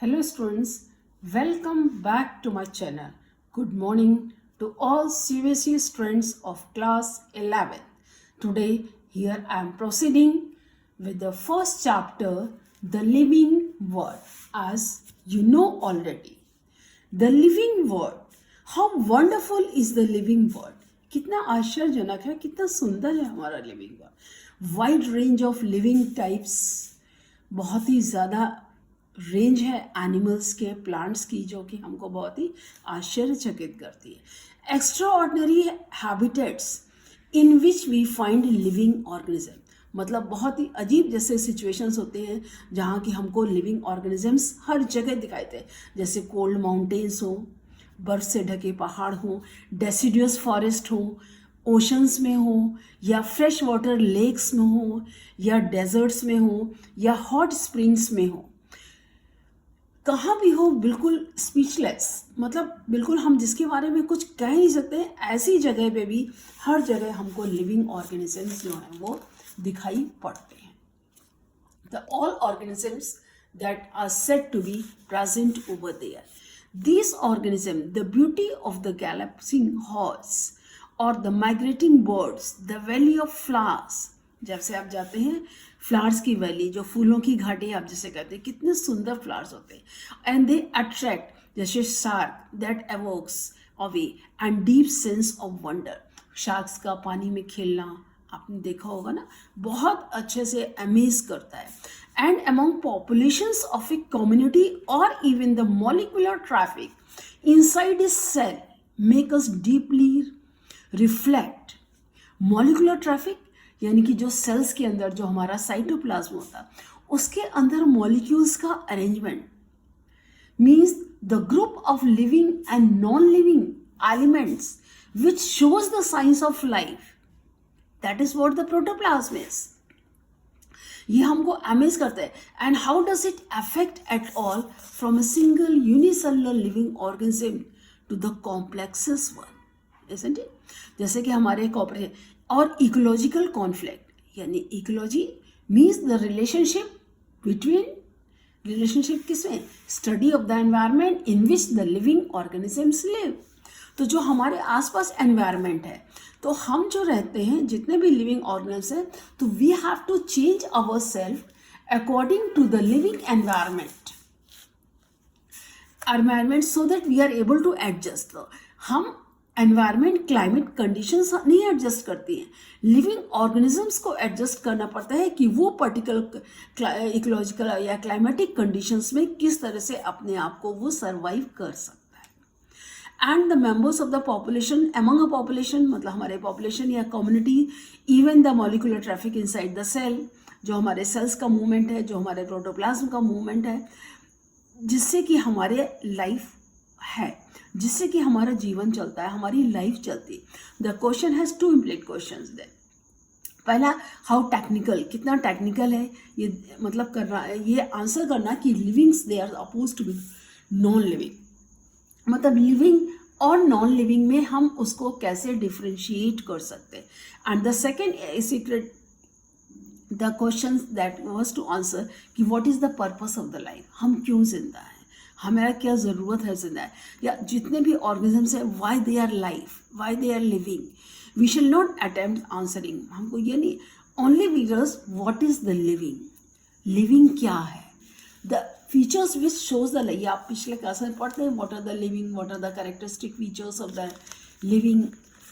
Hello students, welcome back to my channel. Good morning to all CBSE students of class 11. Today here I am proceeding with the first chapter, the living word. As you know already, the living word. How wonderful is the living word. कितना आश्चर्यजनक है, कितना सुंदर है हमारा living word. Wide range of living types, बहुत ही ज़्यादा range है एनिमल्स के, प्लांट्स की, जो कि हमको बहुत ही आश्चर्यचकित करती है. Extraordinary habitats in which we find living organism, मतलब बहुत ही अजीब जैसे सिचुएशंस होते हैं जहाँ की हमको लिविंग ऑर्गेनिजम्स हर जगह दिखाई देते हैं. जैसे कोल्ड माउंटेन्स हो, बर्फ से ढके पहाड़ हो, डेसिडियस फॉरेस्ट हो, ओशंस में हो, या फ्रेश वाटर लेक्स में हो, या डेजर्ट्स में हो, या हॉट स्प्रिंग्स में हो. कहाँ भी हो, बिल्कुल स्पीचलेस, मतलब बिल्कुल हम जिसके बारे में कुछ कह नहीं सकते, ऐसी जगह पे भी हर जगह हमको लिविंग ऑर्गेनिजम्स जो हैं वो दिखाई पड़ते हैं. The all organisms that are said to be present over there. These organisms, the beauty of the galloping horse or the migrating birds, the valley of flowers. जब से आप जाते हैं फ्लावर्स की वैली, जो फूलों की घाटी आप जिसे कहते हैं, कितने सुंदर फ्लावर्स होते हैं. एंड दे अट्रैक्ट, जैसे shark that evokes away and deep sense of wonder. Sharks का पानी में खेलना आपने देखा होगा ना, बहुत अच्छे से अमेज करता है. And among populations of a community or even the molecular traffic inside a cell make us deeply reflect. Molecular traffic यानी कि जो सेल्स के अंदर जो हमारा साइटोप्लाज्म होता है, उसके अंदर मॉलिक्यूल्स का arrangement means the group of living and non-living elements which shows the signs of life. That is what the protoplasm is. ये हमको अमेज करता है. And how does it affect at all from a single unicellular living organism to the complexes one, isn't it? जैसे कि हमारे cooperation और ecological conflict, यानी ecology means the relationship between, relationship किसमें, study of the environment in which the living organisms live. तो जो हमारे आसपास एनवायरनमेंट है, तो हम जो रहते हैं, जितने भी लिविंग ऑर्गेनिज्म हैं, तो we have to change our self according to the living environment so that we are able to adjust. हम एनवायरनमेंट क्लाइमेट कंडीशंस नहीं एडजस्ट करती हैं, लिविंग ऑर्गेनिजम्स को एडजस्ट करना पड़ता है कि वो पर्टिकुलर इकोलॉजिकल या क्लाइमेटिक कंडीशंस में किस तरह से अपने आप को वो सर्वाइव कर सकता है. And the members of the population, among a population मतलब हमारे पॉपुलेशन या community, even the molecular traffic inside the cell, जो हमारे सेल्स का मूवमेंट है, जो हमारे प्रोटोप्लाज्म का मूवमेंट है, जिससे कि हमारे लाइफ है, जिससे कि हमारा जीवन चलता है, हमारी लाइफ चलती है. The question has two implied questions then. पहला, हाउ टेक्निकल, कितना टेक्निकल है ये, मतलब करना, ये आंसर करना कि livings they are oppose to be non living, मतलब लिविंग और नॉन लिविंग में हम उसको कैसे डिफ्रेंशिएट कर सकते हैं. And the second secret, the question that was to answer कि what is the purpose of the life, हम क्यों जिंदा हैं, हमारा क्या ज़रूरत है जिंदा है, या जितने भी ऑर्गेनिजम्स हैं why they are life, why they are living. We shall not attempt answering, हमको ये नहीं, only vigours what is the living, living क्या है, the features which shows the, ये आप पिछले क्लास में पढ़ते हैं, what are the living, what are the characteristic features of the living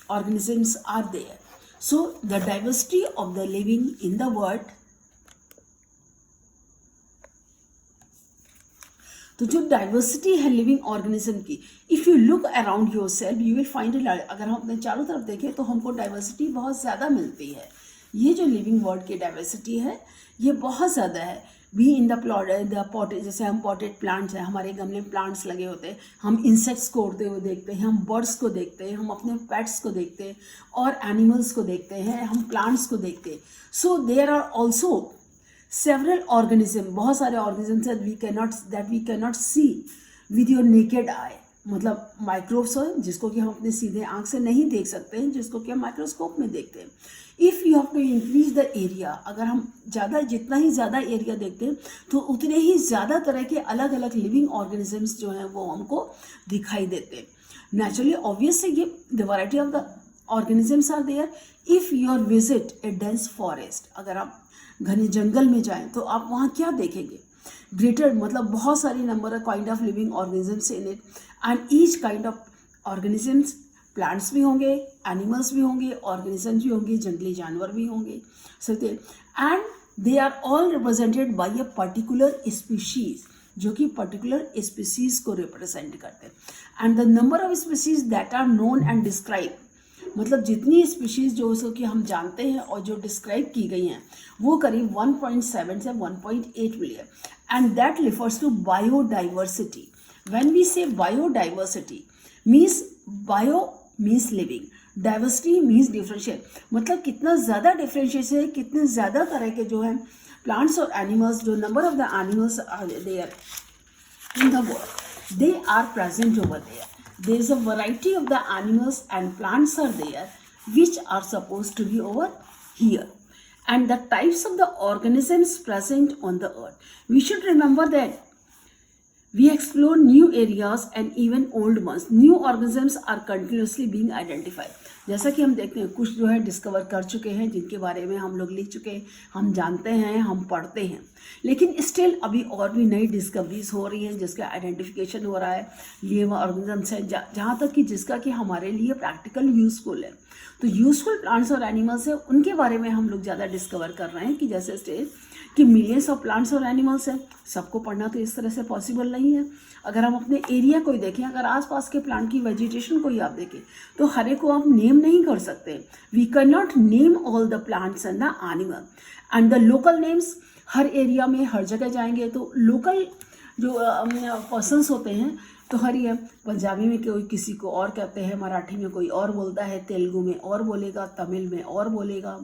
organisms are there. So the diversity of the living in the world, तो जो डाइवर्सिटी है living organism की, if you look around your self you will find it. अगर हम अपने चारों तरफ देखें तो हमको डाइवर्सिटी बहुत ज़्यादा मिलती है. ये जो लिविंग वर्ल्ड की डाइवर्सिटी है ये बहुत ज़्यादा है. भी इन द पॉटेड, जैसे हम पॉटेड प्लांट्स हैं, हमारे गमले में प्लांट्स लगे होते हैं, हम इंसेक्ट्स को उड़ते हुए देखते हैं, हम बर्ड्स को देखते हैं, हम अपने पेट्स को देखते हैं और एनिमल्स को देखते हैं, हम प्लांट्स को देखते हैं. So there are also several organism, बहुत सारे organisms that we cannot see with your naked eye, मतलब माइक्रोब्स हो जिसको कि हम अपने सीधे आंख से नहीं देख सकते हैं, जिसको कि हम माइक्रोस्कोप में देखते हैं। If you have to increase the area, अगर हम जितना ही ज़्यादा एरिया देखते हैं तो उतने ही ज़्यादा तरह के अलग अलग लिविंग ऑर्गेनिजम्स जो हैं वो हमको दिखाई देते हैं। नेचुरली ऑब्वियसली ये the variety of the organisms are there. If you are visit a dense forest, अगर आप घने जंगल में जाएं तो आप वहाँ क्या देखेंगे? ग्रेटर मतलब बहुत सारी number of kind of living organisms in it, and each kind of organisms, plants भी होंगे, एनिमल्स भी होंगे, ऑर्गेनिजम्स भी होंगे, जंगली जानवर भी होंगे, सही, and they are all represented by a particular species, जो कि पर्टिकुलर स्पीशीज को रिप्रेजेंट करते हैं। And the number of species that are known and describe, मतलब जितनी स्पीशीज जो उसको कि हम जानते हैं और जो डिस्क्राइब की गई हैं वो करीब 1.7 से 1.8 million, and that refers to biodiversity. When we say biodiversity means bio means living, diversity means differentiate, मतलब कितना ज़्यादा डिफरेंशिएशन है, कितने ज़्यादा तरह के जो हैं प्लांट्स और एनिमल्स, जो number of the animals are there in the world, they are present over there. There is a variety of the animals and plants are there which are supposed to be over here, and the types of the organisms present on the earth. We should remember that we explore new areas and even old ones. New organisms are continuously being identified. जैसा कि हम देखते हैं कुछ जो है discover कर चुके हैं, जिनके बारे में हम लोग लिख चुके हैं, हम जानते हैं, हम पढ़ते हैं, लेकिन स्टिल अभी और भी नई डिस्कवरीज हो रही हैं जिसका आइडेंटिफिकेशन हो रहा है, लिविंग ऑर्गेनिजम्स हैं, जहाँ तक कि जिसका कि हमारे लिए प्रैक्टिकल यूजफुल है। तो यूजफुल प्लांट्स और एनिमल्स है उनके बारे में हम लोग ज़्यादा डिस्कवर कर रहे हैं, कि जैसे स्टेज कि मिलियंस ऑफ प्लांट्स और एनिमल्स हैं, सबको पढ़ना तो इस तरह से पॉसिबल नहीं है। अगर हम अपने एरिया को देखें, अगर आसपास के प्लांट की वेजिटेशन को ही आप देखें तो हर एक को आप नेम नहीं कर सकते। We can not name all the plants and the animal, and the local names, हर एरिया में हर जगह जाएंगे तो लोकल जो पर्सनस होते हैं तो हर ये पंजाबी में कोई किसी को और कहते हैं, मराठी में कोई और बोलता है, तेलुगु में और बोलेगा, तमिल में और बोलेगा,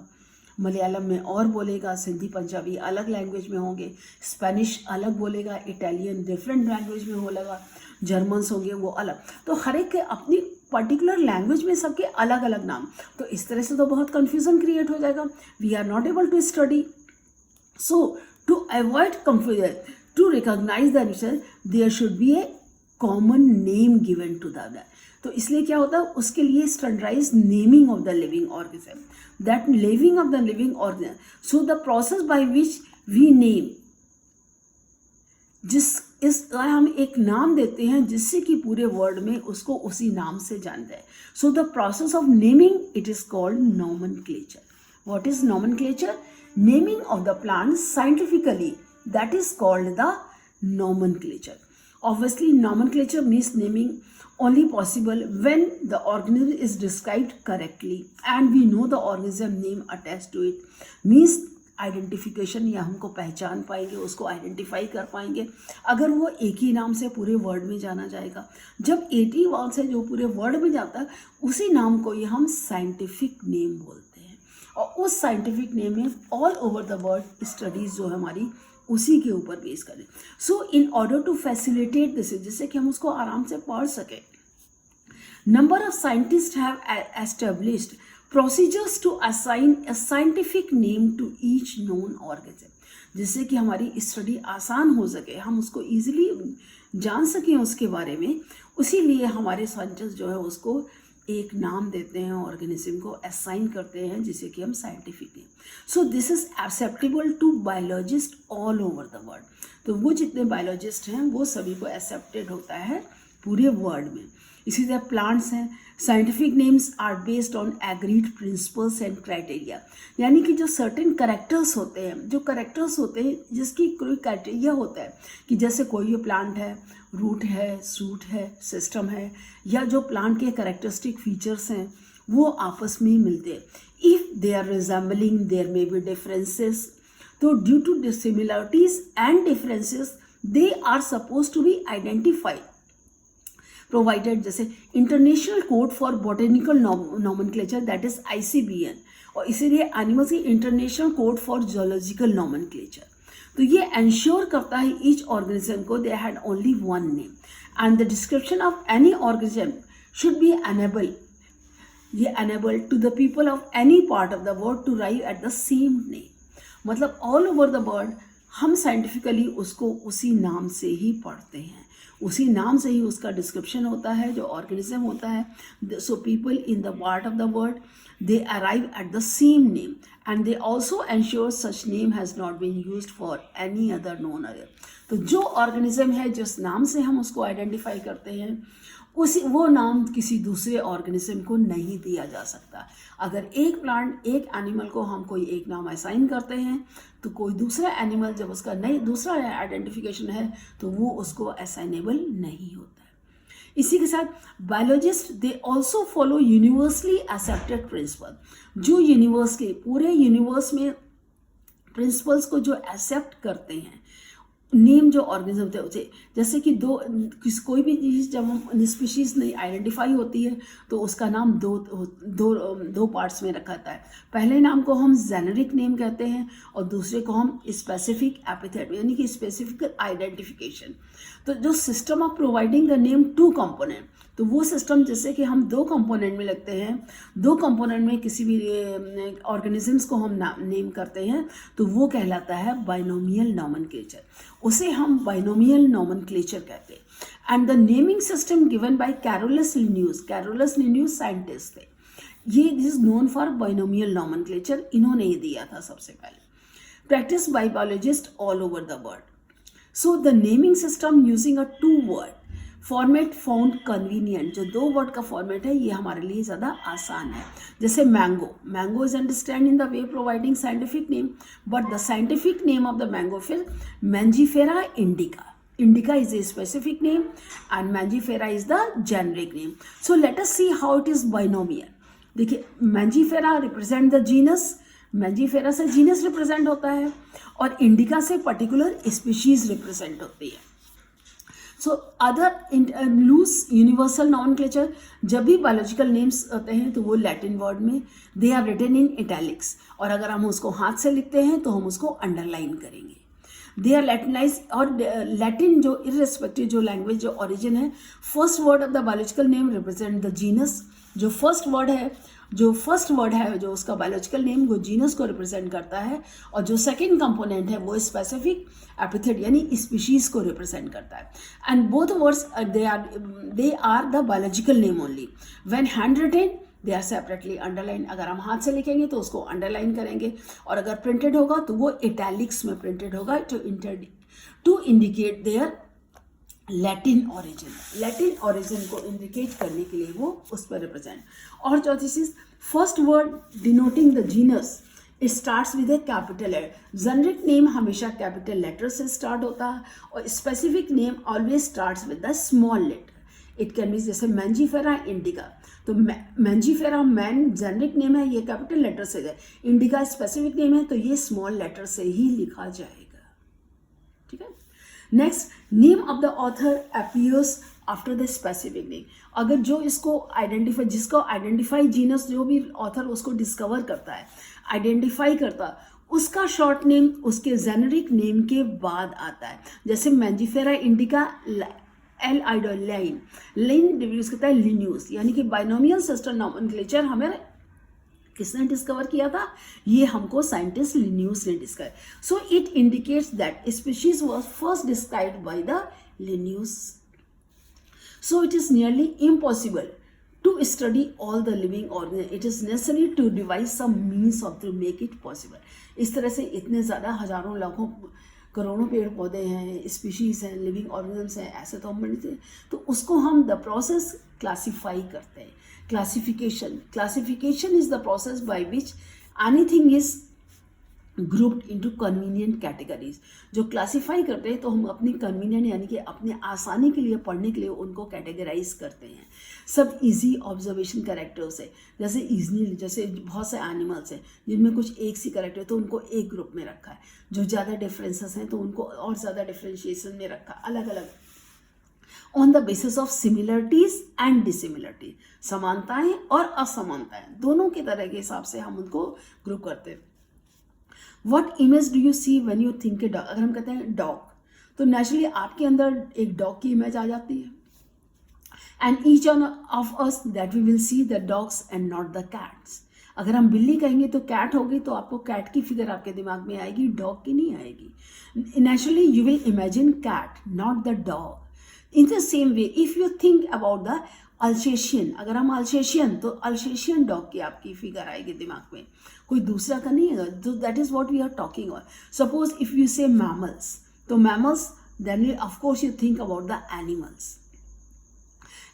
मलयालम में और बोलेगा, सिंधी पंजाबी अलग लैंग्वेज में होंगे, स्पेनिश अलग बोलेगा, इटालियन डिफरेंट लैंग्वेज में बोलेगा, जर्मन्स होंगे वो अलग, तो हर एक के अपनी पर्टिकुलर लैंग्वेज में सबके अलग अलग नाम, तो इस तरह से तो बहुत कन्फ्यूजन क्रिएट हो जाएगा। We are not able to study, so to avoid confusion, to recognise the answer, there should be a common name given to the, तो इसलिए क्या होता है उसके लिए standardise naming of the living organism, that living of the living organism, so the process by which we name, हम एक नाम देते हैं जिससे कि पूरे वर्ड में उसको उसी नाम से जानते हैं। सो the process of naming it is called nomenclature. What is nomenclature? Naming of the plant scientifically, that is called the nomenclature. Obviously, nomenclature means naming only possible when the organism is described correctly and we know the organism name attached to it. Means identification, या हमको पहचान पाएंगे, उसको identify कर पाएंगे अगर वो एक ही नाम से पूरे वर्ड में जाना जाएगा। जब 80 वर्ड से जो पूरे वर्ड में जाता है उसी नाम को ये हम साइंटिफिक नेम बोलते हैं, और उस साइंटिफिक नेम में all over the world studies जो है हमारी उसी के ऊपर बेस करें। So in order to facilitate this, जिससे कि हम उसको आराम से पढ़ सकें, number of scientist have established procedures to assign a scientific name to each known organism, जिससे कि हमारी स्टडी आसान हो सके, हम उसको इजीली जान सकें उसके बारे में। उसी लिए हमारे साइंटिस्ट जो है उसको एक नाम देते हैं, ऑर्गेनिज्म को असाइन करते हैं जिसे कि हम scientific name. So this is acceptable to biologist all over the world, तो वो जितने बायोलॉजिस्ट हैं वो सभी को एक्सेप्टेड होता है पूरे वर्ल्ड में। इसी तरह प्लांट्स हैं, scientific names are based on agreed principles and criteria, यानी कि जो सर्टेन करेक्टर्स होते हैं, जिसकी कोई क्राइटेरिया होता है कि जैसे कोई भी प्लांट है, रूट है, शूट है, सिस्टम है, या जो प्लांट के करेक्टरिस्टिक फीचर्स हैं वो आपस में ही मिलते हैं। If they are resembling there may be differences, तो due to dissimilarities and differences they are suppose to be identified, provided, जैसे international code for botanical nomenclature that is ICBN, और इसीलिए एनिमल्स की international code for zoological nomenclature. तो ये ensure करता है each organism को they had only one name and the description of any organism should be enable to the people of any part of the world to arrive at the same name. मतलब all over the world हम scientifically उसको उसी नाम से ही पढ़ते हैं, उसी नाम से ही उसका डिस्क्रिप्शन होता है जो ऑर्गेनिज्म होता है। So people in the part of the world they arrive at the same name and they also ensure such name has not been used for any other known other. तो जो organism है जिस नाम से हम उसको आइडेंटिफाई करते हैं वो नाम किसी दूसरे ऑर्गेनिज्म को नहीं दिया जा सकता। अगर एक प्लांट एक एनिमल को हम कोई एक नाम असाइन करते हैं तो कोई दूसरा एनिमल जब उसका नई दूसरा आइडेंटिफिकेशन है तो वो उसको असाइनेबल नहीं होता है। इसी के साथ biologist they also follow universally accepted principal, जो यूनिवर्स के पूरे यूनिवर्स में प्रिंसिपल्स को जो एक्सेप्ट करते हैं नेम जो ऑर्गेनिज्म होते हैं उसे, जैसे कि कोई भी चीज़ जब हम स्पीशीज़ नहीं आइडेंटिफाई होती है तो उसका नाम दो पार्ट्स में रखा जाता है। पहले नाम को हम जेनेरिक नेम कहते हैं और दूसरे को हम स्पेसिफिक एपिथेट यानी कि स्पेसिफिक आइडेंटिफिकेशन। तो जो system of providing the name to component, तो वो सिस्टम जैसे कि हम दो कंपोनेंट में लगते हैं, दो कंपोनेंट में किसी भी ऑर्गेनिजम्स को हम नेम करते हैं तो वो कहलाता है बाइनोमियल नॉमेनक्लेचर, उसे हम बाइनोमियल नॉमेनक्लेचर कहते हैं। And the naming system given by Carolus Linnaeus scientist थे, ये is known for binomial nomenclature, इन्होंने ये दिया था सबसे पहले, practice by biologist all over the world. So the naming system using a two word format found convenient, जो दो वर्ड का फॉर्मेट है ये हमारे लिए ज़्यादा आसान है। जैसे mango is understand in the way providing scientific name, but the scientific name of the mango फिर Mangifera indica is a specific name and Mangifera is the generic name. So let us see how it is binomial. देखिए Mangifera represent the genus, Mangifera से genus represent होता है और indica से particular species represent होती है। So other loose universal nomenclature, जब भी बायोलॉजिकल नेम्स होते हैं तो वो लैटिन वर्ड में they are written in italics, और अगर हम उसको हाथ से लिखते हैं तो हम उसको अंडरलाइन करेंगे। दे आर लैटिनाइज, और लैटिन जो इररेस्पेक्टिव जो लैंग्वेज जो ओरिजिन है, first word of the biological name represent the genus, जो फर्स्ट वर्ड है जो उसका बायोलॉजिकल नेम वो जीनस को रिप्रेजेंट करता है, और जो सेकंड कंपोनेंट है वो स्पेसिफिक एपिथेट यानी स्पीशीज को रिप्रेजेंट करता है। And both words they are the biological name only, when hand written they are separately underline. अगर हम हाथ से लिखेंगे तो उसको अंडरलाइन करेंगे, और अगर प्रिंटेड होगा तो वो इटैलिक्स में प्रिंटेड होगा to indicate their Latin origin को इंडिकेट करने के लिए वो उस पर रिप्रेजेंट। और चौथी चीज, first word denoting the genus it starts with a capital letter. Generic name हमेशा कैपिटल लेटर से स्टार्ट होता है और specific name always starts with the small letter. It can be जैसे मैंजीफेरा इंडिका, तो मैंजीफेरा मैन जेनेरिक नेम है, ये कैपिटल लेटर से है, इंडिका स्पेसिफिक नेम है तो ये स्मॉल लेटर से ही लिखा जाएगा। ठीक है। Next, name of the author appears after the specific name. अगर जो इसको जिसको आइडेंटिफाई जीनस, जो भी ऑथर उसको डिस्कवर करता है, आइडेंटिफाई करता, उसका शॉर्ट नेम उसके जेनेरिक नेम के बाद आता है। जैसे मैंजीफेरा इंडिका लाइन डिव्यूज करता है लिन्यूस, यानी कि बाइनोमियल सिस्टम नॉमेनक्लेचर हमें किसने डिस्कवर किया था? ये हमको साइंटिस्ट लिन्यूस ने discover. So it indicates that species was first described by the Linnaeus. So it is nearly impossible to study all the living organisms. It is necessary to devise some means of to make it possible. इस तरह से इतने ज़्यादा हजारों लाखों करोड़ों पेड़ पौधे हैं, स्पीशीज़ हैं, लिविंग ऑर्गेनिज्म्स हैं, ऐसे तो हम बनते हैं, तो उसको हम द प्रोसेस क्लासीफाई करते हैं। Classification is the process by which anything is grouped into convenient categories. जो क्लासीफाई करते हैं तो हम अपनी कन्वीनियंट यानी कि अपने आसानी के लिए पढ़ने के लिए उनको कैटेगराइज करते हैं। सब इजी ऑब्जर्वेशन कैरेक्टर्स है, जैसे बहुत से एनिमल्स हैं जिनमें कुछ एक सी कैरेक्टर है तो उनको एक ग्रुप में रखा है, जो ज़्यादा डिफरेंसेस हैं तो उनको और ज़्यादा डिफरेंशिएशन में रखा, अलग अलग on the basis of similarities and dissimilarity, समानताएं और असमानताएं दोनों की तरह के हिसाब से हम उनको ग्रुप करते हैं। What image do you see when you think a dog? अगर हम कहते हैं डॉग, तो नेचुरली आपके अंदर एक डॉग की इमेज आ जाती है, and each one of us that we will see the dogs and not the cats. अगर हम बिल्ली कहेंगे तो कैट होगी, तो आपको कैट की फिगर आपके दिमाग में आएगी, डॉग की नहीं आएगी. Naturally you will imagine cat, not the dog. In the same way if you think about the Alsatian, अगर हम अल्सेशियन, तो अल्सेशियन डॉग की आपकी फिगर आएगी दिमाग में, कोई दूसरा का नहीं है. तो that is what we are talking about. Suppose if you say mammals, तो mammals then of course you think about the animals.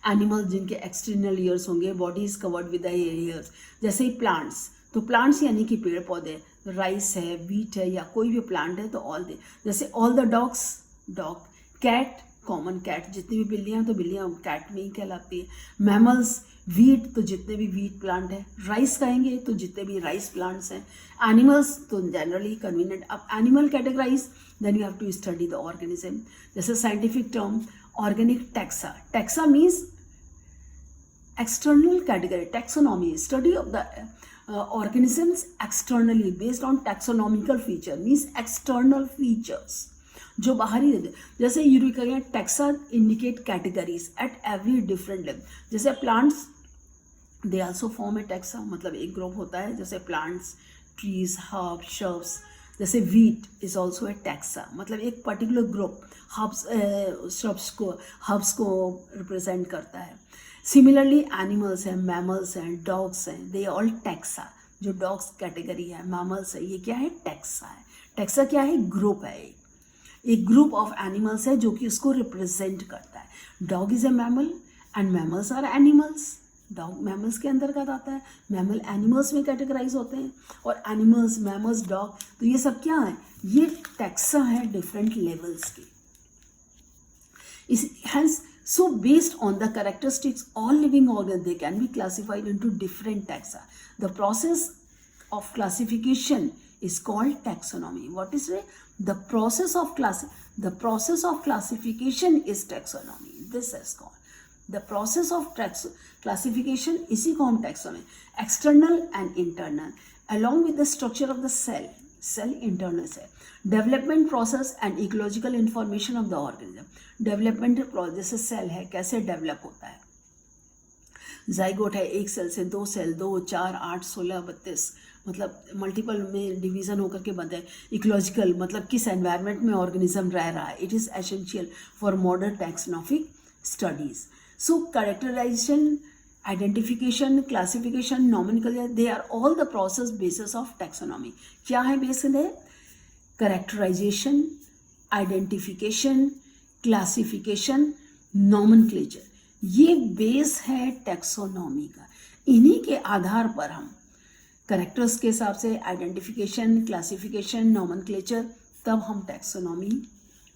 Animals जिनके एक्सटर्नल ईयर्स होंगे, body is covered with the ears. जैसे ही प्लांट्स, तो plants यानी कि पेड़ पौधे, राइस है, वीट है, या कोई भी प्लांट है, तो ऑल दे. जैसे all the dogs, dog. Cat, common cat, जितनी भी बिल्लियाँ, तो बिल्लियाँ कैट में ही कहलाती है. मैमल्स, वीट, तो जितने भी वीट प्लांट है. राइस कहेंगे तो जितने भी राइस प्लांट्स हैं. एनिमल्स, तो जनरली कन्वीनियंट. अब animal categorize, then you have to study the organism. जैसे scientific term organic taxa. Taxa means external category. Taxonomy, study of the organisms externally based on taxonomical feature, means external features जो बाहरी देते. जैसे eureka taxa indicate categories at every different level. जैसे plants, they also form a taxa, मतलब एक group होता है. जैसे प्लांट्स, ट्रीज, हर्ब्स, शर्ब्स. जैसे wheat is also a taxa, मतलब एक पर्टिकुलर ग्रुप हर्ब्स, हर्ब्स को रिप्रेजेंट करता है. सिमिलरली एनिमल्स हैं, मैमल्स हैं, डॉग्स हैं, दे ऑल टैक्सा. जो डॉग्स कैटेगरी है, मैमल्स है, ये क्या है? टैक्सा है. टैक्सा क्या है? ग्रुप है. एक ग्रुप ऑफ एनिमल्स है जो कि उसको रिप्रेजेंट करता है. Dog is a mammal and mammals are animals. Dog mammals के अंतर्गत आता है, मैमल एनिमल्स में कैटेगराइज होते हैं, और एनिमल्स, मैमल्स, डॉग, तो ये सब क्या है? ये टैक्सा है डिफरेंट लेवल्स के. Hence, so based on the characteristics, all living organisms, they can be classified into different taxa. The process of classification is called taxonomy. What is it? The process of classification is taxonomy. This is called the process of classification. इसी को हम taxonomy. External and internal, along with the structure of the cell internal cell. Development process and ecological information of the organism. Development process, जैसे cell है, कैसे develop होता है. Zygote है, एक सेल से 2 सेल, 2, 4, 8, 16, 32, मतलब मल्टीपल में डिवीजन होकर के बनता है. इकोलॉजिकल मतलब किस एनवायरनमेंट में ऑर्गेनिज्म रह रहा है. It is essential for modern taxonomic studies. So characterisation, identification, classification, nomenclature, they are all the process basis of taxonomy. क्या है बेसिस है? कैरेक्टराइजेशन, आइडेंटिफिकेशन, क्लासिफिकेशन, नॉमेनक्लेचर, ये बेस है टैक्सोनॉमी का. इन्हीं के आधार पर हम कैरेक्टर्स के हिसाब से आइडेंटिफिकेशन, क्लासिफिकेशन, नॉमेनक्लेचर, तब हम टैक्सोनॉमी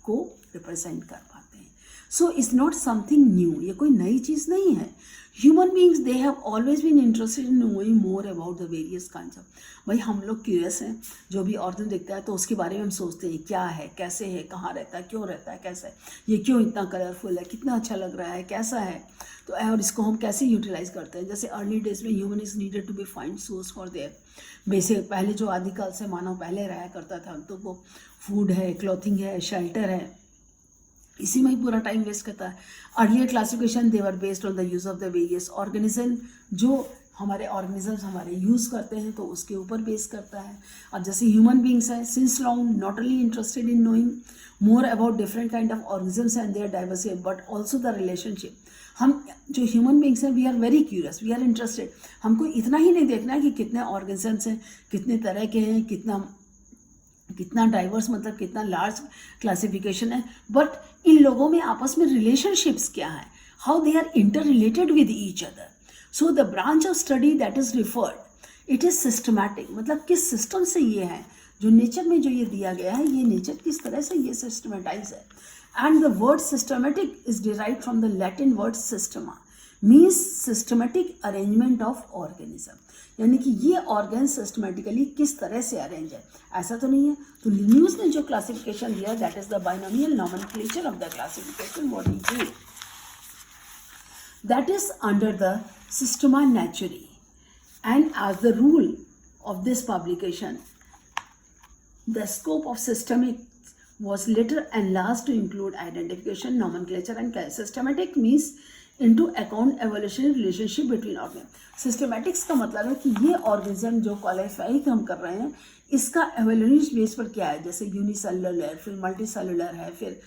को रिप्रेजेंट कर पाते हैं. So it's not something new, ये कोई नई चीज़ नहीं है. Human beings, they have always been interested in knowing more about the various kinds of. भाई हम लोग क्यूरियस हैं, जो भी ऑर्गन देखता है तो उसके बारे में हम सोचते हैं क्या है, कैसे है, कहाँ रहता है, क्यों रहता है, कैसा है, ये क्यों इतना कलरफुल है, कितना अच्छा लग रहा है, कैसा है, तो और इसको हम कैसे यूटिलाइज करते हैं. जैसे अर्ली डेज में human is needed to be find source for their basic. पहले जो आदिकाल से मानव पहले रहा करता था, तो वो फूड है, क्लॉथिंग है, शेल्टर है, इसी में ही पूरा टाइम वेस्ट करता है. Earlier classification, they were based on the use of the various organism. जो हमारे ऑर्गेनिजम्स हमारे यूज़ करते हैं तो उसके ऊपर बेस करता है. अब जैसे ह्यूमन बींग्स हैं, since long not only interested in knowing more about different kind of organisms and their diversity, but also the relationship. हम जो ह्यूमन बींग्स हैं, we are very curious, we are interested. हमको इतना ही नहीं देखना है कि कितने ऑर्गेनिजम्स हैं, कितने तरह के हैं, कितना डाइवर्स, मतलब कितना लार्ज क्लासिफिकेशन है, बट इन लोगों में आपस में रिलेशनशिप्स क्या है, how they are interrelated with each other. So the branch of study that is referred, it is systematic, मतलब किस सिस्टम से ये है, जो नेचर में जो ये दिया गया है, ये नेचर किस तरह से ये सिस्टमेटाइज है. And the word systematic is derive from the Latin word Systema, means systematic arrangement of organism, यानी कि ये ऑर्गन सिस्टमेटिकली किस तरह से अरेंज है. ऐसा तो नहीं है. तो लिन्यूस ने जो क्लासिफिकेशन दिया, that is the binomial nomenclature of the classification, what he did, that is under the Systema Naturae, and as the rule of this publication, The scope of systemics was later enlarged to include identification, nomenclature, and systematic means into account evolutionary relationship between organism. Systematics का मतलब है कि ये organism जो qualify हम कर रहे हैं इसका एवोल्यूशनरी बेस पर क्या है, जैसे यूनिसेलुलर है, फिर मल्टीसेलुलर है, फिर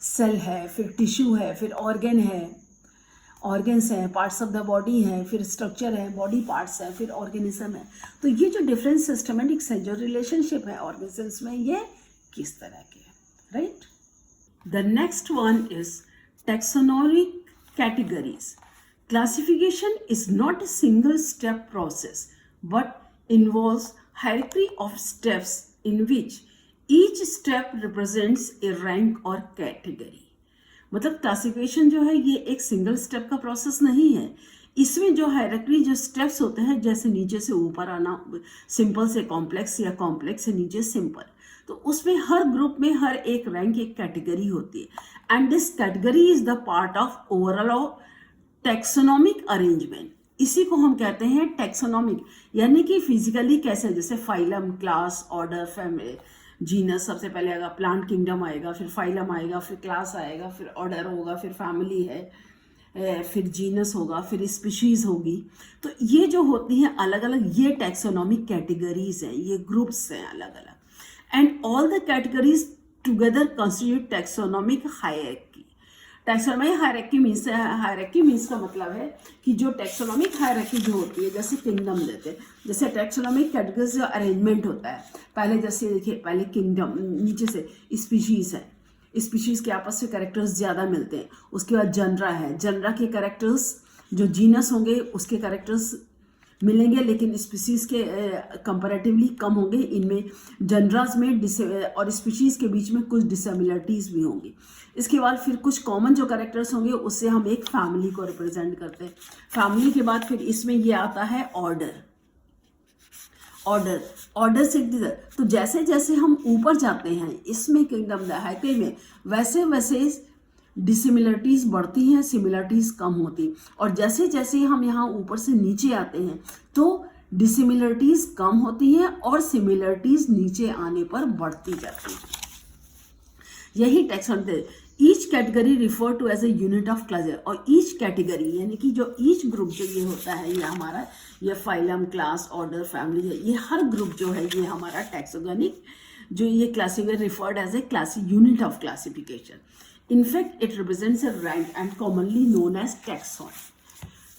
सेल है, फिर टिश्यू है, फिर ऑर्गन है, ऑर्गन्स हैं, पार्ट्स ऑफ द बॉडी हैं, फिर स्ट्रक्चर है, बॉडी पार्ट्स हैं, फिर ऑर्गेनिज्म है. तो ये जो डिफरेंट सिस्टमेटिक्स है, जो रिलेशनशिप है ऑर्गेनिजम्स में, ये किस तरह के हैं, right. The next one is taxonomic categories. Classification is not a single step process but involves hierarchy of steps in which each step represents a rank or category. मतलब क्लासिफिकेशन जो है ये एक सिंगल स्टेप का process नहीं है. इसमें जो हायरार्की, जो स्टेप्स होते हैं, जैसे नीचे से ऊपर आना, सिंपल से कॉम्प्लेक्स या कॉम्प्लेक्स से नीचे सिंपल, तो उसमें हर ग्रुप में हर एक रैंक, एक कैटेगरी होती है. And this category is the part of overall taxonomic arrangement. इसी को हम कहते हैं टैक्सोनॉमिक, यानी कि फिजिकली कैसे, जैसे phylum, class, order, family, genus. सबसे पहले आएगा प्लांट किंगडम आएगा, फिर फाइलम आएगा, फिर क्लास आएगा, फिर ऑर्डर होगा, फिर फैमिली है, फिर जीनस होगा, फिर स्पीशीज होगी. तो ये जो होती हैं अलग अलग, ये टैक्सोनॉमिक कैटेगरीज हैं, ये ग्रुप्स हैं अलग अलग. And all the categories together constitute taxonomic hierarchy. Taxonomic hierarchy means का मतलब है कि जो टैक्सोनॉमिक हायरार्की जो होती है, जैसे किंगडम लेते हैं, जैसे टैक्सोनॉमिक कैटेगरीज का अरेंजमेंट होता है. पहले जैसे देखिए, पहले किंगडम, नीचे से स्पीशीज है, स्पीशीज के आपस में कैरेक्टर्स ज़्यादा मिलते हैं. उसके बाद जनरा है, जनरा के कैरेक्टर्स, जो जीनस होंगे उसके कैरेक्टर्स मिलेंगे, लेकिन स्पीशीज के कंपैरेटिवली कम होंगे. इनमें जनराज में और स्पीशीज के बीच में कुछ डिसिमिलरिटीज भी होंगी. इसके बाद फिर कुछ कॉमन जो कैरेक्टर्स होंगे उससे हम एक फैमिली को रिप्रेजेंट करते हैं. फैमिली के बाद फिर इसमें ये आता है ऑर्डर. ऑर्डर से तो जैसे जैसे हम ऊपर जाते हैं इसमें किंगडम हायरार्की में, वैसे वैसे डिसिमिलरिटीज बढ़ती हैं, सिमिलरिटीज कम होती. और जैसे जैसे हम यहाँ ऊपर से नीचे आते हैं तो डिसिमिलरिटीज कम होती हैं और सिमिलरिटीज नीचे आने पर बढ़ती जाती हैं. यही taxonomy. Each category refer to as a unit of class. और ईच कैटेगरी यानी कि जो ईच ग्रुप जो ये होता है, ये हमारा, ये फाइलम, क्लास, ऑर्डर, फैमिली है, ये हर ग्रुप जो है ये हमारा टैक्सोनॉमिक, जो ये classifier referred as a class unit of classification. In fact it represents a rank and commonly known as taxon.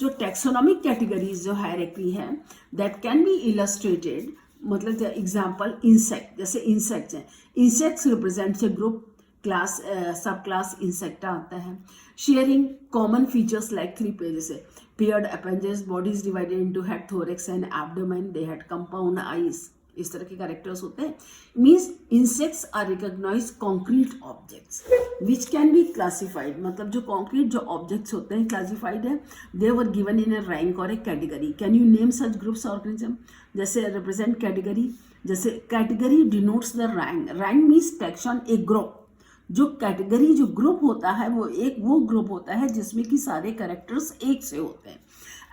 जो टैक्सोनॉमिक कैटेगरीज जो हायरार्की है, दैट कैन बी इलस्ट्रेटेड, मतलब एग्जाम्पल इंसेक्ट, जैसे इंसेक्ट्स हैं, insects represents a group, class, sub class Insecta आता है. Sharing common features like 3 pages है, paired appendages, bodies divided into head, thorax and abdomen, they had compound eyes, इस तरह के characters होते हैं. Means insects are recognise concrete objects which can be classified. मतलब जो कॉन्क्रीट जो ऑब्जेक्ट्स होते हैं क्लासिफाइड है, दे were given in A rank और A category. Can you name such groups organism. जैसे रिप्रेजेंट कैटेगरी, जैसे category denotes the rank. Rank means taxon, A group. जो कैटेगरी जो ग्रुप होता है वो ग्रुप होता है जिसमें कि सारे कैरेक्टर्स एक से होते हैं.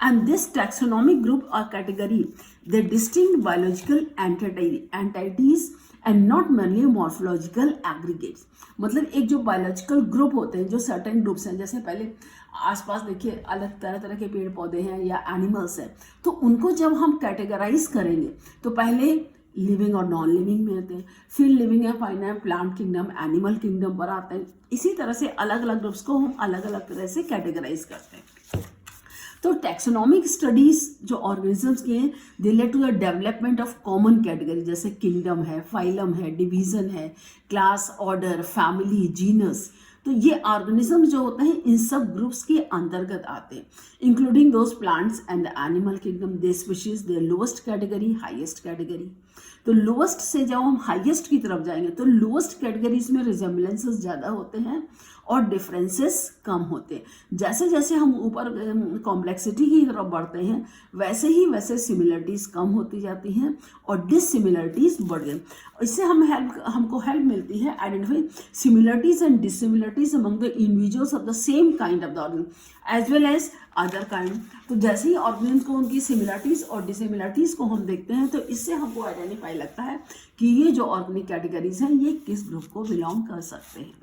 And this taxonomic group or category, they distinct biological entities and not merely morphological aggregates. मतलब एक जो बायोलॉजिकल ग्रुप होते हैं, जो सर्टेन ग्रुप्स हैं, जैसे पहले आसपास देखिए अलग तरह तरह के पेड़ पौधे हैं या एनिमल्स हैं, तो उनको जब हम कैटेगराइज करेंगे तो पहले लिविंग और नॉन लिविंग में होते हैं, फिर लिविंग या फाइना प्लांट किंगडम, एनिमल किंगडम पर आते हैं. इसी तरह से अलग अलग ग्रुप्स को हम अलग अलग तरह से कैटेगराइज करते हैं. तो टैक्सोनॉमिक स्टडीज जो ऑर्गेनिजम्स के हैं, they led to the development of common category, जैसे किंगडम है, फाइलम है, डिवीजन है, क्लास, ऑर्डर, फैमिली, जीनस. तो ये ऑर्गेनिज्म जो होते हैं इन सब ग्रुप्स के अंतर्गत आते हैं, including those plants and the animal kingdom, they species, they lowest category, highest category. तो लोएस्ट से जब हम हाईएस्ट की तरफ जाएंगे तो लोएस्ट कैटेगरीज में रिजेम्बलेंसेस ज़्यादा होते हैं और डिफरेंसेस कम होते हैं। जैसे जैसे हम ऊपर कॉम्प्लेक्सिटी की तरफ बढ़ते हैं वैसे सिमिलरिटीज़ कम होती जाती हैं और डिससिमिलरिटीज़ बढ़ गई। इससे हमको हेल्प मिलती है identify similarities and dissimilarities among the individuals of the same kind of the organ as well as other kind. तो जैसे ही ऑर्गेनिज्म को उनकी सिमिलरिटीज़ और डिससिमिलरिटीज़ को हम देखते हैं तो इससे हमको आइडेंटिफाई लगता है कि ये जो ऑर्गेनिक कैटेगरीज हैं ये किस ग्रुप को बिलोंग कर सकते हैं।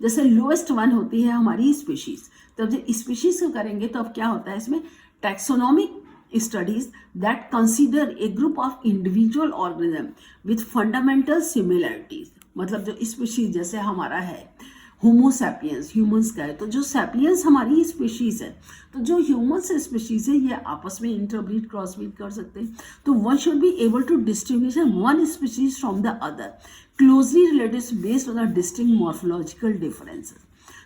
जैसे लोएस्ट वन होती है हमारी स्पीशीज, तब जब स्पीशीज को करेंगे तो अब क्या होता है इसमें taxonomic studies that consider a group of individual organism with fundamental similarities. मतलब जो स्पीशीज जैसे हमारा है होमो सैपियंस, ह्यूमंस का है, तो जो सैपियंस हमारी स्पीशीज है, तो जो ह्यूमंस स्पीशीज है ये आपस में इंटरब्रीड क्रॉसब्रीड कर सकते हैं। तो one should be able to distinguish one species from the other closely related based on the distinct morphological differences.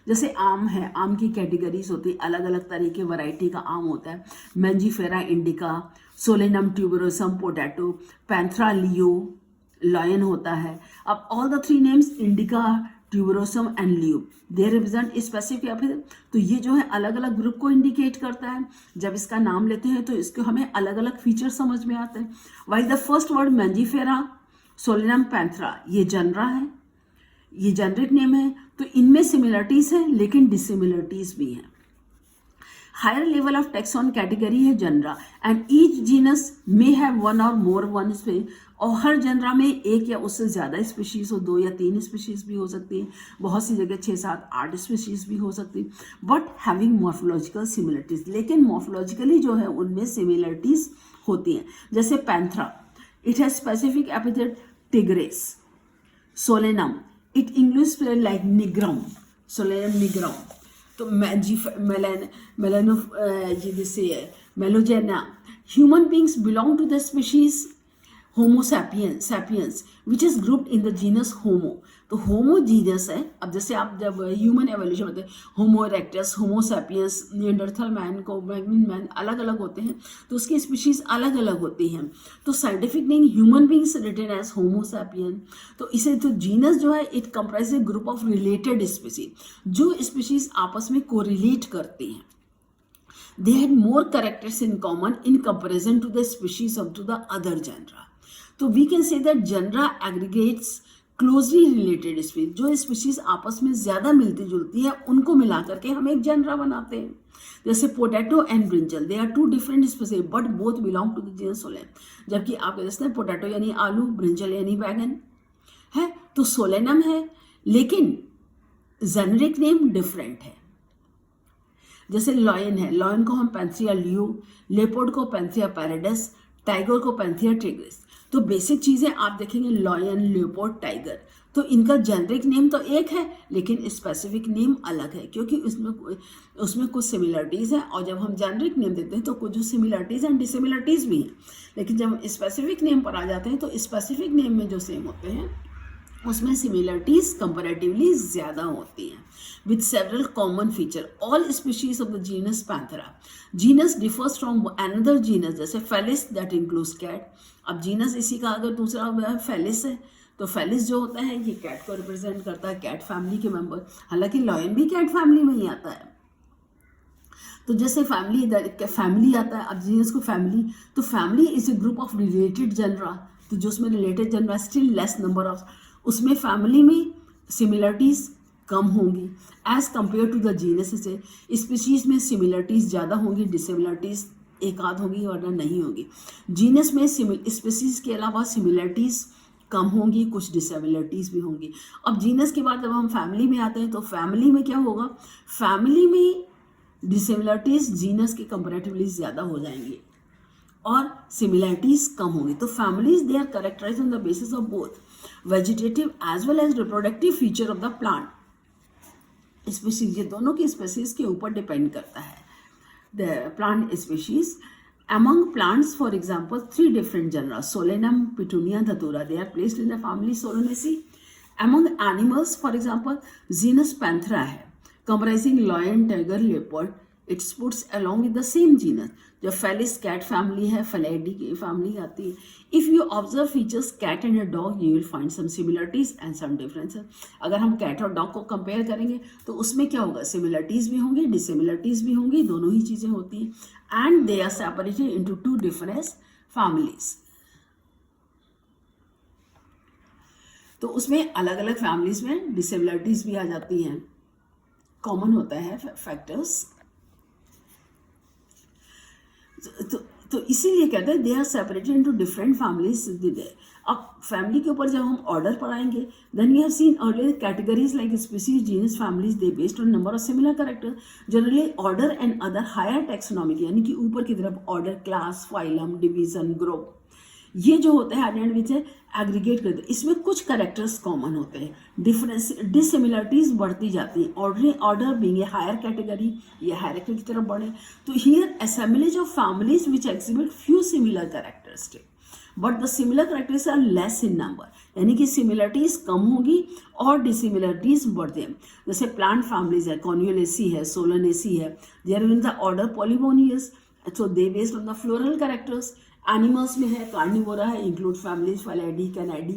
जैसे आम है, आम की कैटेगरीज होती है, अलग अलग तरह के वैरायटी का आम होता है। Mangifera indica, Solanum tuberosum potato, Panthera लियो, लॉयन होता है। अब all the three names indica, tuberosum and Leo they represent specific epithet. तो ये जो है अलग अलग ग्रुप को इंडिकेट करता है। जब इसका नाम लेते हैं तो इसको हमें अलग अलग फीचर समझ में आते हैं। While the first word Mangifera, Solanum, Panthera ये जनरा है, ये जेनरिक नेम है, तो इनमें सिमिलरिटीज है लेकिन डिसिमिलरिटीज भी हैं। Higher level of taxon category है genera and each genus may have one और मोर वन स्पीशीज, और हर जनरा में एक या उससे ज़्यादा स्पीशीज हो, 2 या 3 स्पीशीज भी हो सकती हैं, बहुत सी जगह 6, 7, 8 स्पीशीज भी हो सकती, बट हैविंग मॉर्फोलॉजिकल सिमिलरिटीज। लेकिन मॉर्फोलॉजिकली जो है उनमें सिमिलरिटीज होती हैं। जैसे Panthera, it has specific epithet tigris. Solanum, it English like nigrum, Solanum nigrum. तो melongena, human beings belong to the species Homo sapiens which is grouped in the genus Homo. तो Homo genus है। अब जैसे आप जब human evolution होते हैं, होमो erectus, Homo sapiens, Neanderthal man, क्रो-मैग्नियन man अलग अलग होते हैं, तो उसकी स्पीशीज अलग अलग होती हैं। तो scientific name human beings written as Homo sapien. तो इसे तो जीनस जो है it comprise a group of related species, जो स्पीशीज आपस में कोरिलेट करती हैं। They had more characters in common in comparison to the species of to the other genera. तो we can say that genera aggregates closely related species. जो species आपस में ज्यादा मिलती जुलती हैं उनको मिला करके हम एक जनरा बनाते हैं। जैसे potato and brinjal, they are 2 different species but both belong to the genus Solanum. जबकि आप कह सकते हैं पोटैटो यानी आलू, ब्रिंजल यानी बैगन है, तो सोलेनम है लेकिन जेनेरिक नेम डिफरेंट है। जैसे लॉयन है, लॉयन को हम पैंथेरिया लियो, लेपर्ड को पैंथेरिया पैराडस, टाइगर को पैंथेरिया टिग्रिस। तो बेसिक चीज़ें आप देखेंगे लॉयन, लेपर्ड, टाइगर, तो इनका जेनरिक नेम तो एक है लेकिन स्पेसिफिक नेम अलग है, क्योंकि उसमें कुछ सिमिलरिटीज़ हैं। और जब हम जेनरिक नेम देते हैं तो कुछ जो सिमिलरिटीज़ एंड डिसिमिलरिटीज़ भी हैं, लेकिन जब स्पेसिफिक नेम पर आ जाते हैं तो स्पेसिफिक नेम में जो सेम होते हैं उसमें सिमिलरिटीज कंपैरेटिवली ज़्यादा होती हैं with several common feature. All species of the genus Panthera. Genus differs from another genus जैसे Felis that includes cat. अब जीनस इसी का अगर दूसरा फेलिस है तो फेलिस जो होता है ये कैट को रिप्रेजेंट करता है, कैट फैमिली के मेंबर। हालांकि लॉयन भी कैट फैमिली में ही आता है। तो जैसे फैमिली आता है, अब जीनस को फैमिली, तो family is a group of related genera. तो जो उसमें related genera still less number of, उसमें फैमिली में सिमिलरिटीज कम होंगी as compare to the genus से। स्पीशीज में सिमिलरिटीज ज़्यादा होंगी, डिसिमिलरिटीज एक आध होगी वरना नहीं होगी। जीनस में स्पीशीज के अलावा सिमिलरिटीज कम होंगी, कुछ डिसिमिलरिटीज भी होंगी। अब जीनस के बाद जब हम फैमिली में आते हैं तो फैमिली में क्या होगा, फैमिली में डिसिमिलरिटीज जीनस के कंपैरेटिवली ज़्यादा हो जाएंगी और सिमिलरिटीज कम होंगी। तो families they are characterised on the basis of both vegetative as well as reproductive feature of the plant species. ये दोनों की स्पीशीज के ऊपर डिपेंड करता है। The plant species among plants, for example, 3 different genera, Solanum, Petunia, Datura, they are placed in the family Solanaceae. Among animals, for example, genus Panthera है, comprising lion, tiger, leopard, it's puts along with the same genus. जब Felis cat family है, Felidae की family आती है. If you observe features cat and a dog you will find some similarities and some differences. अगर हम cat और dog को compare करेंगे तो उसमें क्या होगा, सिमिलरिटीज भी होंगी, डिसिमिलरिटीज भी होंगी, दोनों ही चीजें होती हैं. And they are separated into two different families. तो उसमें अलग अलग फैमिलीज में डिसेबिलिटीज भी आ जाती हैं. कॉमन होता है फैक्टर्स. तो इसीलिए कहते हैं they are separated into different families. अब फैमिली के ऊपर जब हम ऑर्डर पढ़ाएंगे, then we have seen earlier categories like species, genus, families, they based on number of similar character. Generally order and other higher taxonomic, यानी कि ऊपर की तरफ order, class, phylum, division, group, ये जो होते हैं एट विच है एग्रीगेट करते हैं. इसमें कुछ कैरेक्टर्स कॉमन होते हैं, डिफरेंस डिसिमिलरिटीज बढ़ती जाती हैं. Order being a higher category, ये हायरार्की की तरफ बढ़े. तो here assemblage of families which exhibit few similar characteristic but the similar characters are less in number, यानी कि सिमिलरिटीज कम होगी और डिसिमिलरिटीज बढ़ते हैं. जैसे प्लांट फैमिलीज है, कॉन्युलेसी है, सोलनेसी है, they are in the order Polemoniales, so they based on the floral characters. Animals में है, कार्निवोरा है, इंक्लूड फैमिलीज, फेलिडी, कैनिडी.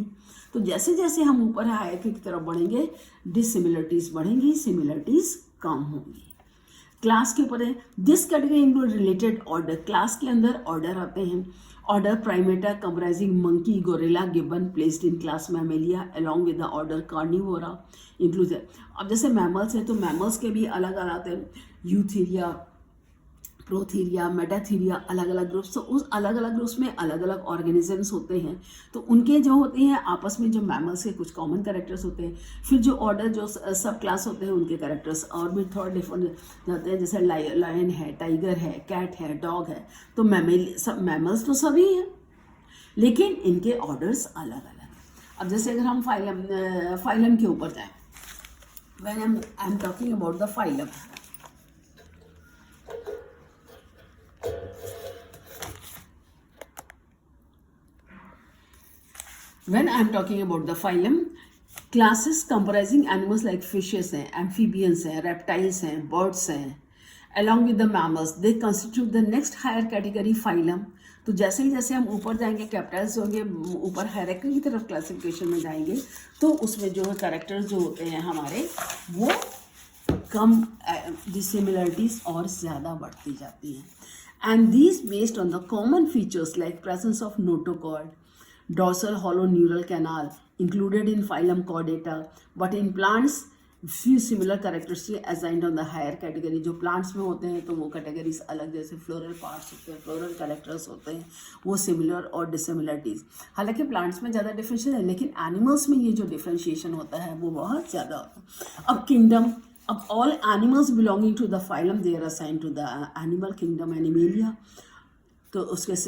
तो जैसे जैसे हम ऊपर हायरार्की की तरफ बढ़ेंगे, डिसिमिलरिटीज बढ़ेंगी, सिमिलरिटीज कम होंगी. क्लास के ऊपर है, this category include related order. Class के अंदर ऑर्डर आते हैं. Order Primata comprising monkey, gorilla, Gibbon, placed in class Mammalia along with the order Carnivora include है. अब जैसे मैमल्स हैं तो मैमल्स के भी अलग अलग आते हैं, यूथीरिया, प्रोथीरिया, मेटाथीरिया, अलग अलग ग्रुप्स. तो उस अलग अलग ग्रुप्स में अलग अलग ऑर्गेनिजम्स होते हैं. तो उनके जो होते हैं आपस में, जो मैमल्स के कुछ कॉमन कैरेक्टर्स होते हैं. फिर जो ऑर्डर, जो सब क्लास होते हैं, उनके कैरेक्टर्स और भी थोड़ा डिफरेंट जाते हैं. जैसे लायन है, टाइगर है, कैट है, डॉग है. तो मैमल्स तो सभी हैं, लेकिन इनके ऑर्डर्स अलग अलग हैं. अब जैसे अगर हम फाइलम के ऊपर जाएं, when I am talking about the phylum, when I am talking about the phylum, classes comprising animals like fishes हैं, amphibians हैं, reptiles हैं, birds हैं, along with the mammals, they constitute the next higher category phylum. तो जैसे ही जैसे हम ऊपर जाएंगे, कैपिटल्स होंगे, ऊपर हायरार्की की तरफ क्लासिफिकेशन में जाएंगे, तो उसमें जो कैरेक्टर्स जो होते हैं हमारे, वो कम, डिसिमिलरिटीज और ज़्यादा बढ़ती जाती हैं. And these based on the common features like presence of notochord, dorsal hollow neural canal included in phylum Chordata, but in plants few similar characteristics assigned on the higher category. जो plants में होते हैं तो वो categories अलग, जैसे floral parts होते हैं, floral characters होते हैं, वो similar और dissimilarities. हालांकि plants में ज़्यादा differentiation है, लेकिन animals में ये जो differentiation होता है वो बहुत ज़्यादा होता है. अब kingdom, अब all animals belonging to the phylum they are assigned to the animal kingdom Animalia. तो उसके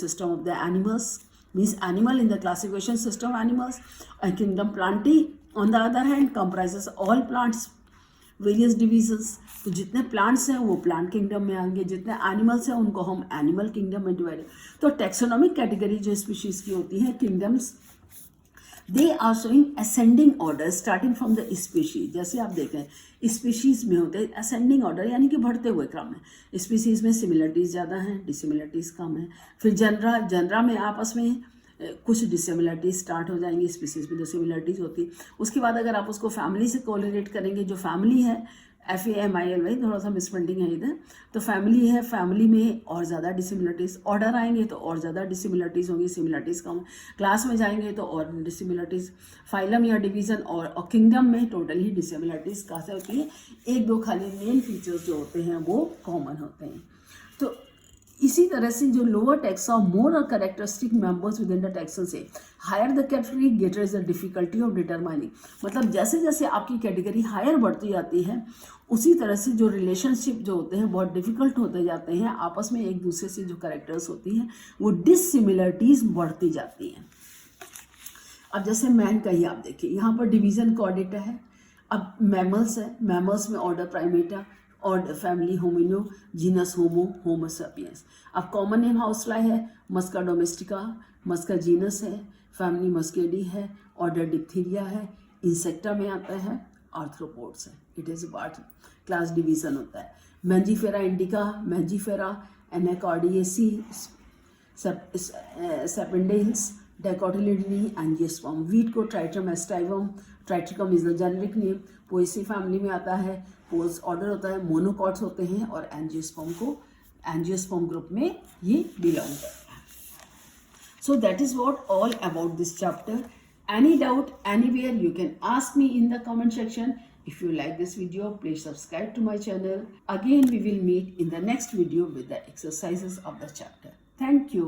system of the animals means animal in the classification system animals. And kingdom Plantae on the other hand comprises all plants, various divisions. तो जितने plants हैं वो plant kingdom में आएंगे, जितने animals हैं उनको हम animal kingdom में डिवाइड. तो taxonomic category जो species की होती है, kingdoms, they are showing ascending order starting from the species. जैसे आप देखें स्पीशीज़ में होते हैं ascending order, यानी कि बढ़ते हुए क्रम में. स्पीशीज़ में सिमिलरिटीज़ ज़्यादा हैं, डिसिमिलरिटीज़ कम है. फिर जनरा में आपस में कुछ डिसिमिलरिटीज स्टार्ट हो जाएंगी, स्पीसीज में डिसिमिलरिटीज होती. उसके बाद अगर आप उसको फैमिली से कोरिलेट करेंगे, जो फैमिली है FAMILY, थोड़ा सा मिसप्रिंटिंग है इधर, तो फैमिली है, फैमिली में और ज़्यादा डिसिमिलरिटीज. ऑर्डर आएंगे तो और ज़्यादा डिसिमिलरिटीज होंगी, सिमिलरिटीज कम. क्लास में जाएंगे तो और डिसिमिलरिटीज. फाइलम या डिवीज़न और किंगडम में टोटल ही डिसिमिलरिटीज कैसे होती है, एक दो खाली मेन फीचर्स जो होते हैं वो कॉमन होते हैं. तो इसी तरह से जो लोअर टैक्सा मोर और characteristic members within the taxon से higher the category greater is the difficulty of determining. मतलब जैसे जैसे आपकी कैटेगरी हायर बढ़ती जाती है, उसी तरह से जो रिलेशनशिप जो होते हैं बहुत डिफिकल्ट होते जाते हैं. आपस में एक दूसरे से जो कैरेक्टर्स होती हैं वो डिसिमिलरिटीज बढ़ती जाती हैं. अब जैसे मैन का ही आप देखिए, यहाँ पर डिवीजन कॉर्डेटा है. अब मैमल्स है, मैमल्स में ऑर्डर प्राइमेटा, और फैमिली होमिनो, जीनस होमो सेपियंस. अब कॉमन नेम हाउसफ्लाई है, मस्का डोमेस्टिका, मस्का जीनस है, फैमिली मस्केडी है, ऑर्डर डिप्थीरिया है. इंसेक्टा में आता है आर्थ्रोपोड्स हैं. It is part class division होता है. Mangifera indica, Mangifera Anacardiaceae, Sapindales, Dicotyledonae, angiosperm. Wheat को Triticum aestivum, Triticum is the generic name. Poaceae family में आता है. पोज ऑर्डर होता है, मोनोकॉट्स होते हैं और एंजियोस्पर्म को एंजियोस्पर्म ग्रुप में ये बिलोंग करता है. So that is what all about this chapter. Any doubt anywhere, you can ask me in the comment section. If you like this video, please subscribe to my channel. Again, we will meet in the next video with the exercises of the chapter. Thank you.